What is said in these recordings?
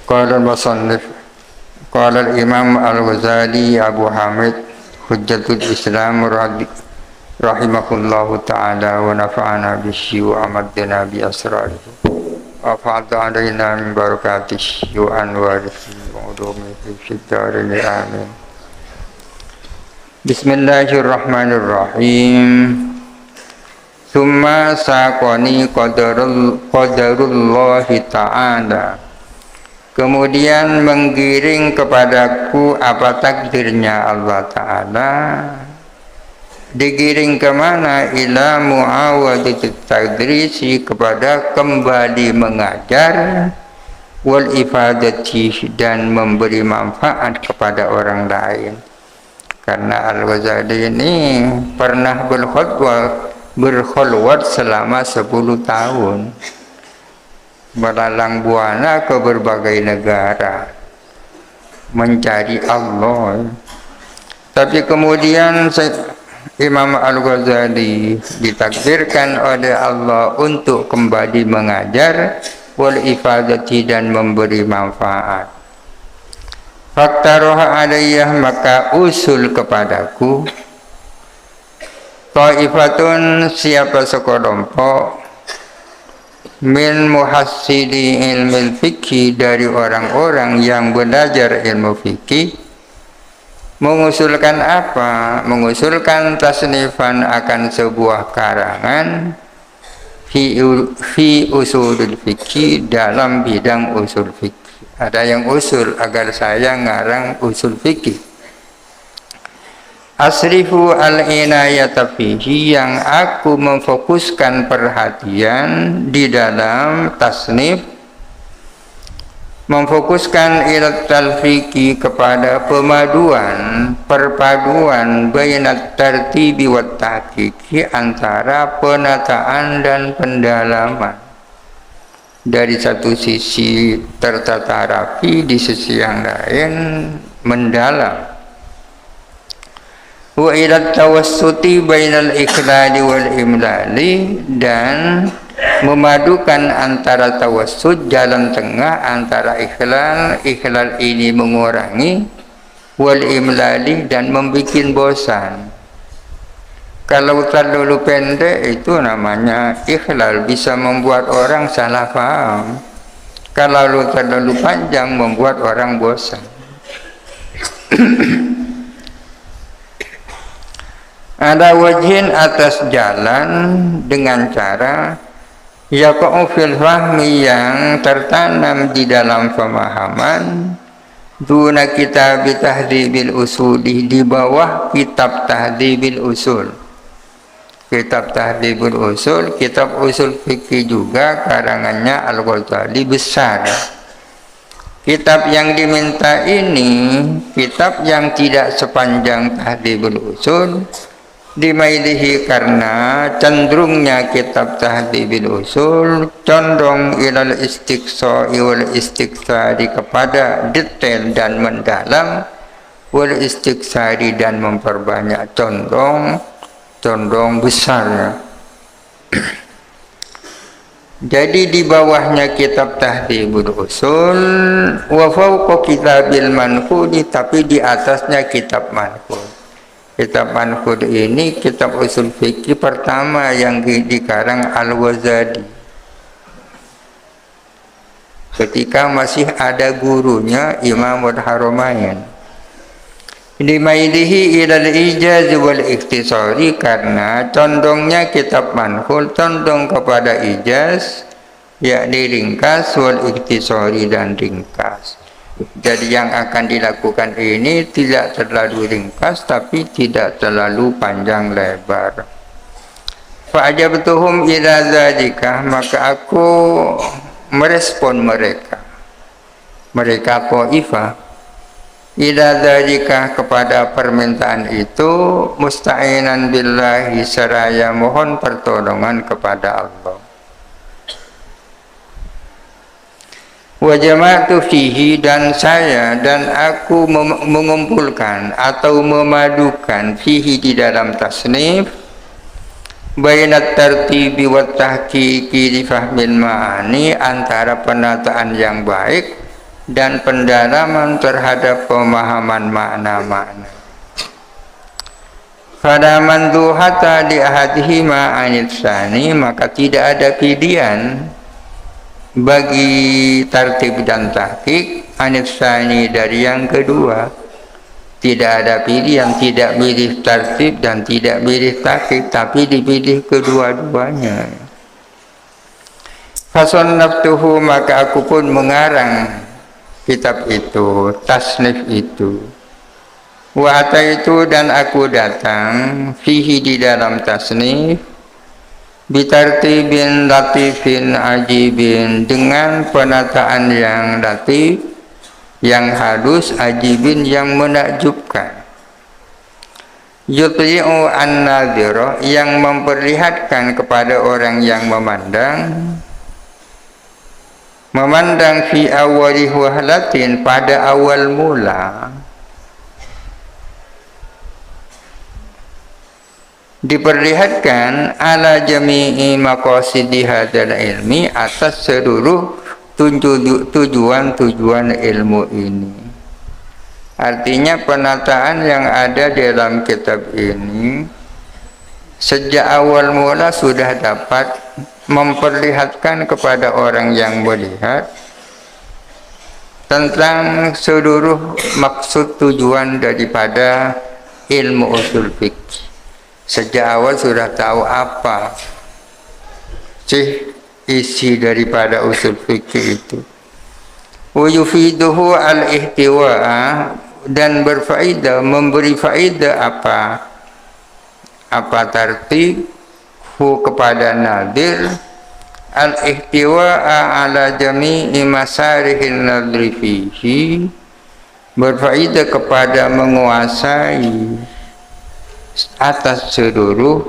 قال المصنف قال الإمام الغزالي أبو حامد حجة الإسلام رحمه الله تعالى ونفعنا به وأمدنا بأسراره وأفاض علينا من بركاته وأنواره وعلومه في الدارين آمين. بسم الله الرحمن الرحيم. ثم ساقني qadarullah ta'ala. Kemudian menggiring kepadaku apa takdirnya Allah Ta'ala. Digiring kemana? Ila muawadati tadrisi, kepada kembali mengajar, wal ifadati, dan memberi manfaat kepada orang lain. Karena Al-Ghazali ini pernah berkhulwat selama 10 tahun, melalang buana ke berbagai negara mencari Allah. Tapi kemudian Imam Al-Ghazali ditakdirkan oleh Allah untuk kembali mengajar, wal ifadati, dan memberi manfaat. Faktaroha alaiyah, maka usul kepadaku, ta'ifatun, siapa sekelompok, min muhassili ilmu fikih, dari orang-orang yang belajar ilmu fikih, mengusulkan apa? Mengusulkan tasnifan, akan sebuah karangan, fi usulul fikih, dalam bidang usul fikih. Ada yang usul, agar saya ngarang usul fikih. Asrifu al-inayata fihi, yang aku memfokuskan perhatian di dalam tasnif, memfokuskan ila talfiqi, kepada perpaduan bainat tartibi wat tahqiqi, antara penataan dan pendalaman. Dari satu sisi tertata rapi, di sisi yang lain mendalam. Wa ila tawassuti bainal ikhlali wal imlali, dan memadukan antara tawassut, jalan tengah antara ikhlal ini mengurangi, wal imlali, dan membuat bosan. Kalau terlalu pendek itu namanya ikhlal, bisa membuat orang salah paham. Kalau terlalu panjang membuat orang bosan. Ada wajhin, atas jalan, dengan cara yaqa'u fil fahmi, yang tertanam di dalam pemahaman, duna kitab tahdzibil usuli, di bawah kitab tahdzibil usul. Kitab tahdzibul usul, kitab usul fikih juga, karangannya Al-Ghazali, besar. Kitab yang diminta ini kitab yang tidak sepanjang tahdzibul usul, dimailihi, karena cenderungnya kitab tahdzibul usul condong ilal istiqsa'i wal istiqsari, kepada detail dan mendalam, wal istiqsari, dan memperbanyak, condong besarnya. Jadi di bawahnya kitab tahdzibul usul, wa fawqa kitabil manhudi, tapi di atasnya kitab manhud. Kitab manhud ini kitab usul fikih pertama yang dikarang Al-Ghazali, ketika masih ada gurunya Imamul Haramain. Dimailihi ilal ijaz wal ikhtisari, karena condongnya kitab manhul condong kepada ijaz, yakni ringkas, wal ikhtisari, dan ringkas. Jadi yang akan dilakukan ini tidak terlalu ringkas, tapi tidak terlalu panjang lebar. Fa'ajabtuhum ila dzalika, maka aku merespon mereka Taifah, ila dzalika, kepada permintaan itu, musta'inan billahi, seraya mohon pertolongan kepada Allah. Wa jama'tu fihi, dan aku mengumpulkan atau memadukan, fihi, di dalam tasnif, bainat tartibi wat tahqiqi li fahmil ma'ani, antara penataan yang baik dan pendalaman terhadap pemahaman makna-makna. Pada manduhata di ahadihima anit sani, maka tidak ada pilihan bagi tartib dan tahqiq anit sani dari yang kedua. Tidak ada pilihan, tidak pilih tartib dan tidak pilih tahqiq, tapi dipilih kedua-duanya. Fasannaftuhu, maka aku pun mengarang kitab itu, tasnif itu. Wa ataitu, dan aku datang fihi, di dalam tasnif, bitartibin latifin ajibin, dengan penataan yang latif, yang halus, ajibin, yang menakjubkan. Yutli'u an-nadhira, yang memperlihatkan kepada orang yang memandang fi awali wahlatin, pada awal mula, diperlihatkan ala jami'i maqasidi hadzal ilmi, atas seluruh tujuan-tujuan ilmu ini. Artinya penataan yang ada dalam kitab ini sejak awal mula sudah dapat memperlihatkan kepada orang yang melihat tentang seluruh maksud tujuan daripada ilmu usul fikih. Sejak awal sudah tahu apa sih isi daripada usul fikih itu. Wa yufiduhu al-ihtiwa'a, dan berfaedah, memberi faedah apa tartib hu kepada nadir, al-ihtiwa'a ala jami'i masarihin nadri fihi, berfaedah kepada menguasai atas seluruh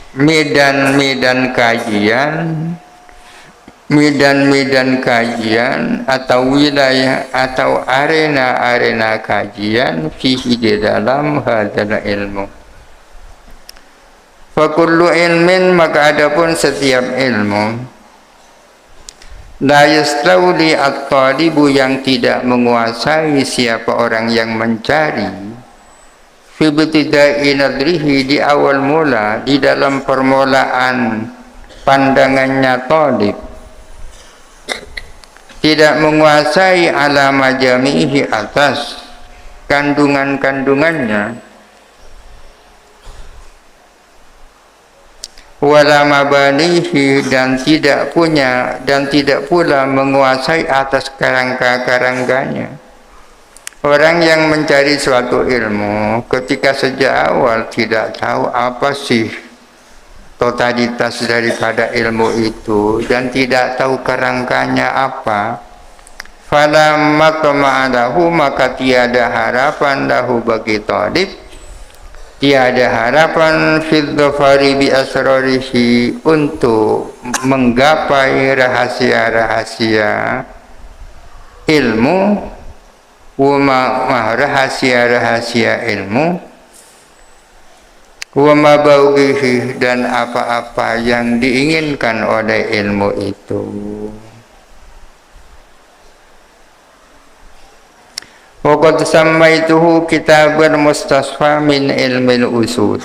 medan-medan kajian atau wilayah atau arena-arena kajian fihi, di dalam hadzal ilmu. Fa kullu ilmin, maka adapun setiap ilmu, la yastawli at-talibu, yang tidak menguasai siapa orang yang mencari, fi ibtida'i nadrihi, di awal mula, di dalam permulaan pandangannya talib, tidak menguasai ala majamihi, atas kandungan-kandungannya, wala mabanihi, dan tidak pula menguasai atas kerangka-kerangkanya. Orang yang mencari suatu ilmu ketika sejak awal tidak tahu apa sih totalitas daripada ilmu itu dan tidak tahu kerangkanya apa, fala matma'alahu, maka tiada harapan lahu bagi talib, tiada harapan fil dhafari bi asrarihi, untuk menggapai rahasia-rahasia ilmu, rahasia-rahasia ilmu, wa ma baughihi, dan apa-apa yang diinginkan oleh ilmu itu. Wa qad sammaituhu kitabul mustasfa min ilmil usul,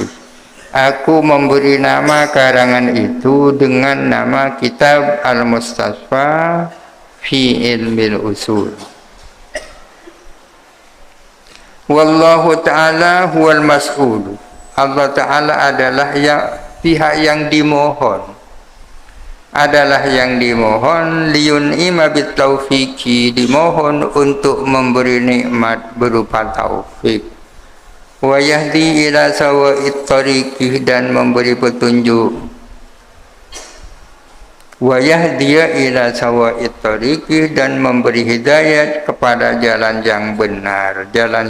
aku memberi nama karangan itu dengan nama kitab al-mustasfa fi ilmil usul. Wallahu ta'ala huwal mas'ul, Allah Ta'ala adalah pihak yang dimohon, liyun'ima bitaufiqi, dimohon untuk memberi nikmat berupa taufik, wa yahdi ila sawa'it tariqih, dan memberi petunjuk, wa yahdiya ila sawa'it tariqih, dan memberi hidayat kepada jalan yang benar, jalan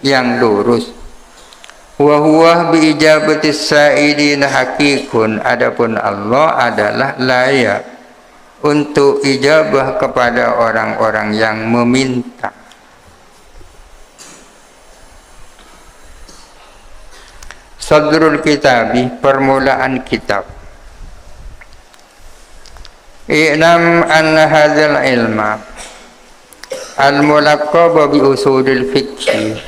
yang lurus. Wa huwa bi ijabatis sa'ilin haqiqun, adapun Allah adalah layak untuk ijabah kepada orang-orang yang meminta. Sadrul kitabi, permulaan kitab. i'lam anna hadzal ilma al-mulaqqab bi usulil fiqh.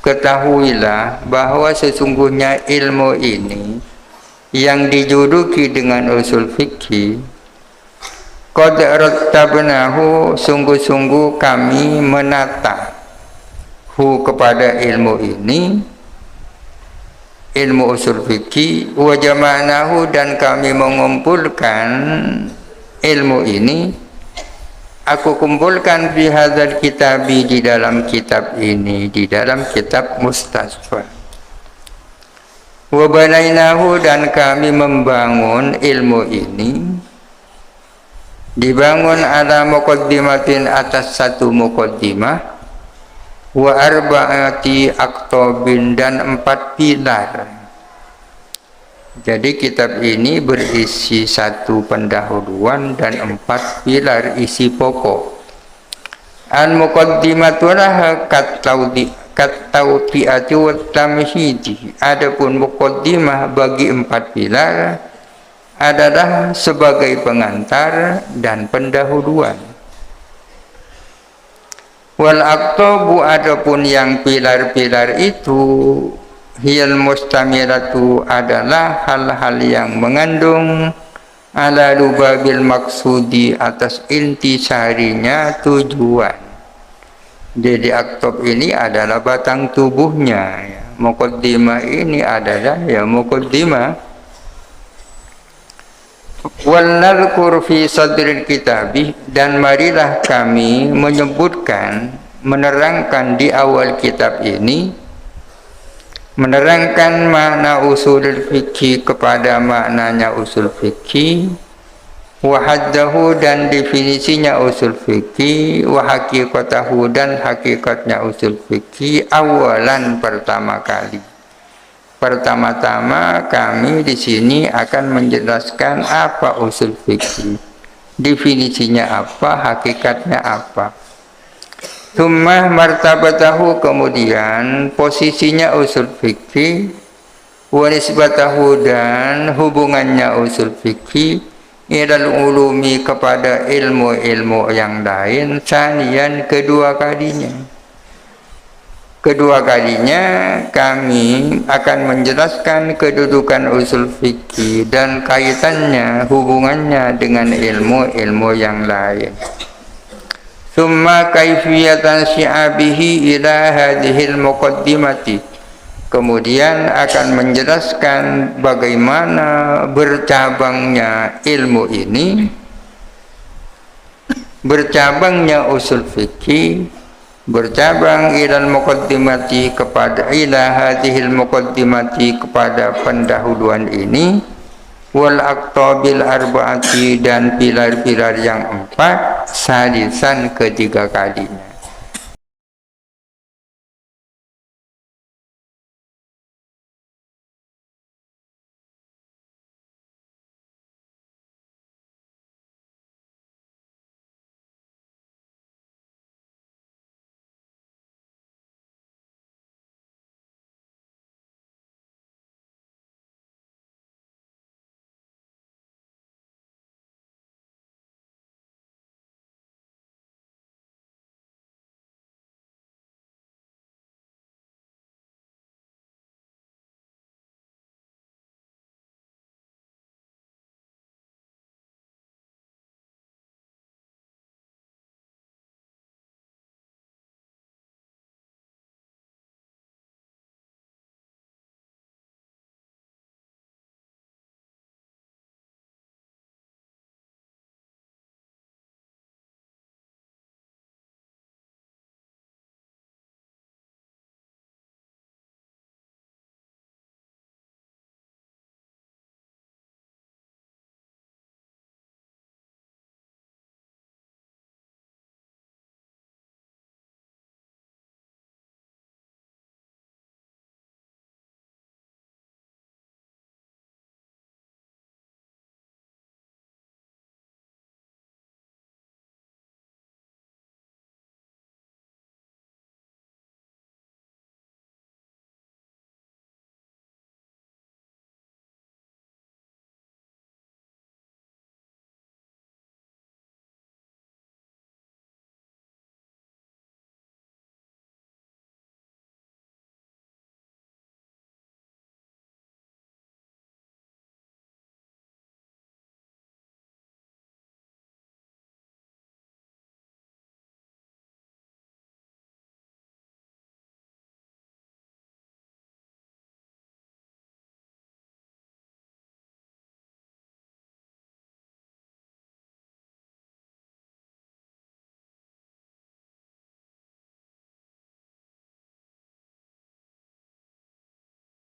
Ketahuilah bahwa sesungguhnya ilmu ini yang dijuluki dengan usul fikih, qad rattabnahu, sungguh-sungguh kami menata hu kepada ilmu ini, ilmu usul fikih, wa jama'nahu, dan kami mengumpulkan ilmu ini, aku kumpulkan fi hadzal kitabi, di dalam kitab ini, di dalam kitab Mustasfa. Wa banainahu, dan kami membangun ilmu ini, dibangun ala muqaddimatin, atas satu muqaddimah, wa arba'ati aktobin, dan 4 pilar. Jadi kitab ini berisi satu pendahuluan dan 4 pilar isi pokok. Al muqaddimatulah katawti'ati wa tamhidi. Adapun muqaddimah bagi 4 pilar adalah sebagai pengantar dan pendahuluan. Wal aktobu, adapun yang pilar-pilar itu, hiyal mustamilatu, adalah hal-hal yang mengandung ala lubabil maksudi, atas intisarinya tujuan. Jadi aktob ini adalah batang tubuhnya ya. Muqaddimah ini adalah ya muqaddimah. Wal nadhkur fi sadril kitabi, dan marilah kami menyebutkan, menerangkan di awal kitab ini, menerangkan makna usul fikih kepada maknanya usul fikih, wa haddahu, dan definisinya usul fikih, wa haqiqatahu, dan hakikatnya usul fikih, awalan, pertama kali. Pertama-tama kami di sini akan menjelaskan apa usul fikih, definisinya apa, hakikatnya apa. Tsumma martabatahu, kemudian posisinya usul fikih, wa nisbatahu, dan hubungannya usul fikih ilal ulumi, kepada ilmu-ilmu yang lain, sanian, kedua kalinya. Kedua kalinya kami akan menjelaskan kedudukan usul fikih dan kaitannya, hubungannya dengan ilmu-ilmu yang lain. Summa kaifiyatan syi'abihi ila hadhil muqaddimati, kemudian akan menjelaskan bagaimana bercabangnya ilmu ini, bercabangnya usul fikih, bercabang ilal muqaddimati, kepada ila hadhil muqaddimati, kepada pendahuluan ini, wal aqtabil arba'ati, dan pilar-pilar yang 4, salisan, ketiga kalinya.